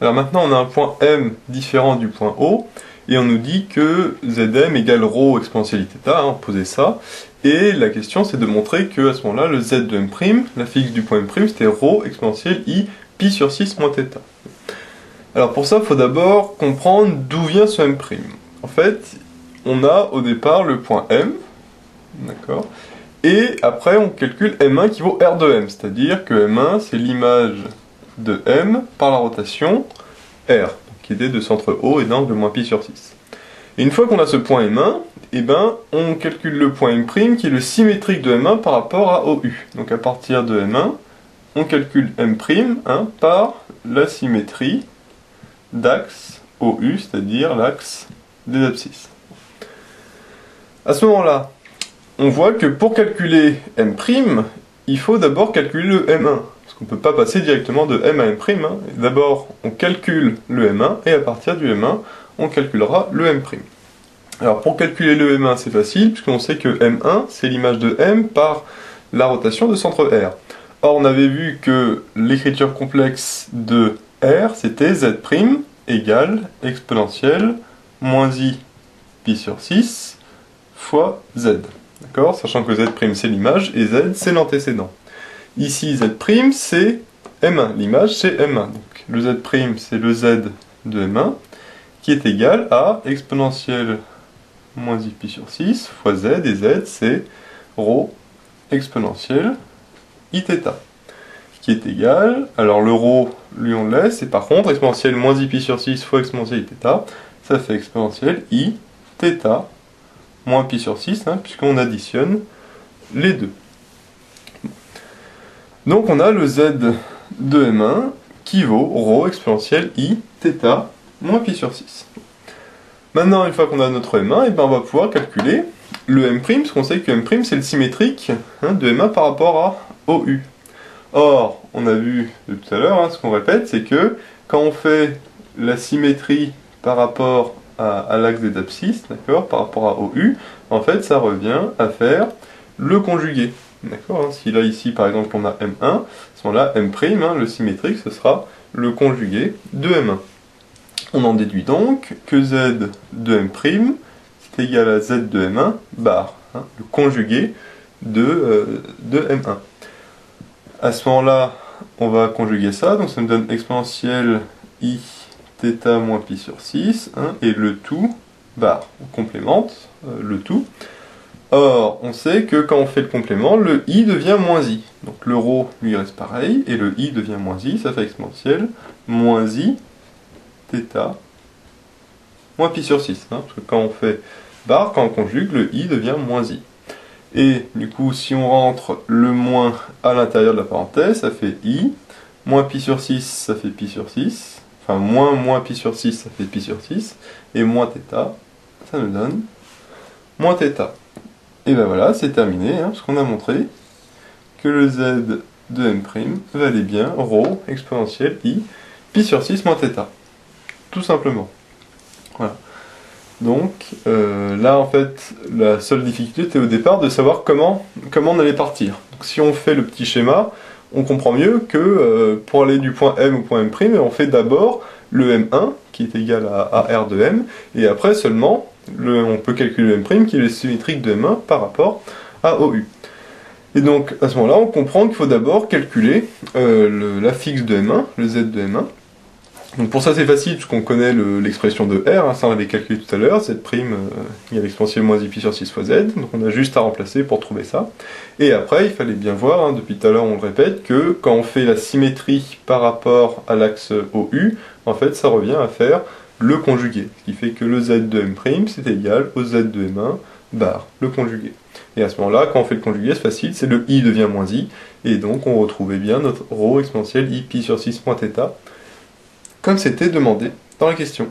Alors maintenant on a un point M différent du point O, et on nous dit que Zm égale ρ exponentielle iθ, on posait ça, et la question c'est de montrer que à ce moment-là, le Z de M', la fixe du point M', c'était ρ exponentielle I pi sur 6 moins θ. Alors pour ça, il faut d'abord comprendre d'où vient ce M'. En fait, on a au départ le point M, d'accord, et après on calcule M1 qui vaut R de M, c'est-à-dire que M1 c'est l'image de M par la rotation R, qui était de centre O et d'angle moins pi sur 6. Et une fois qu'on a ce point M1, eh ben, on calcule le point M' qui est le symétrique de M1 par rapport à OU. Donc à partir de M1, on calcule M' par la symétrie d'axe OU, c'est-à-dire l'axe des abscisses. À ce moment-là, on voit que pour calculer M', il faut d'abord calculer le M1. Parce qu'on ne peut pas passer directement de M à M'. D'abord, on calcule le M1, et à partir du M1, on calculera le M'. Alors pour calculer le M1, c'est facile, puisqu'on sait que M1, c'est l'image de M par la rotation de centre R. Or, on avait vu que l'écriture complexe de R, c'était Z' égale exponentielle moins I pi sur 6 fois Z. D'accord? Sachant que Z' c'est l'image et Z c'est l'antécédent. Ici, Z' c'est M1. L'image c'est M1. Donc le Z' c'est le Z de M1 qui est égal à exponentielle moins I pi sur 6 fois Z, et Z c'est ρ exponentielle Iθ, qui est égal, alors le ρ, lui on le laisse, et par contre, exponentielle moins I pi sur 6 fois exponentielle Iθ, ça fait exponentielle I, θ, moins pi sur 6, puisqu'on additionne les deux. Donc on a le Z de M1 qui vaut ρ exponentielle I, θ, moins pi sur 6. Maintenant, une fois qu'on a notre M1, et ben on va pouvoir calculer le M', parce qu'on sait que M' c'est le symétrique de M1 par rapport à OU. Or, on a vu tout à l'heure, ce qu'on répète, c'est que quand on fait la symétrie par rapport à l'axe des abscisses, d'accord, par rapport à OU, en fait, ça revient à faire le conjugué. D'accord, si là, ici, par exemple, on a M1, à ce moment-là, M', le symétrique, ce sera le conjugué de M1. On en déduit donc que Z de M' c'est égal à Z de M1 bar, le conjugué de M1. À ce moment-là, on va conjuguer ça, donc ça me donne exponentielle I θ moins pi sur 6, et le tout bar. On complémente le tout. Or, on sait que quand on fait le complément, le I devient moins I. Donc le ρ lui reste pareil, et le I devient moins I, ça fait exponentielle moins I θ moins pi sur 6, parce que quand on fait bar, quand on conjugue, le I devient moins I. Et du coup, si on rentre le moins à l'intérieur de la parenthèse, ça fait I, moins pi sur 6, ça fait pi sur 6, enfin moins pi sur 6, ça fait pi sur 6, et moins θ, ça nous donne moins θ. Et ben voilà, c'est terminé, parce qu'on a montré que le Z de M' valait bien ρ exponentielle I, pi sur 6 moins θ. Tout simplement. Voilà. Donc là en fait la seule difficulté était au départ de savoir comment on allait partir. Donc, si on fait le petit schéma, on comprend mieux que pour aller du point M au point M', on fait d'abord le M1 qui est égal à R de M, et après seulement on peut calculer le M' qui est le symétrique de M1 par rapport à OU. Et donc à ce moment-là on comprend qu'il faut d'abord calculer la fixe de M1, le Z de M1. Donc pour ça c'est facile puisqu'on connaît l'expression de R, ça on l'avait calculé tout à l'heure, Z' il y a l'exponentielle moins I pi sur 6 fois Z, donc on a juste à remplacer pour trouver ça. Et après il fallait bien voir, depuis tout à l'heure on le répète, que quand on fait la symétrie par rapport à l'axe OU, en fait ça revient à faire le conjugué, ce qui fait que le Z de M' c'est égal au Z de M1 bar, le conjugué. Et à ce moment-là, quand on fait le conjugué, c'est facile, c'est le I devient moins I, et donc on retrouvait bien notre ρ exponentielle I pi sur 6 moins θ, comme c'était demandé dans la question.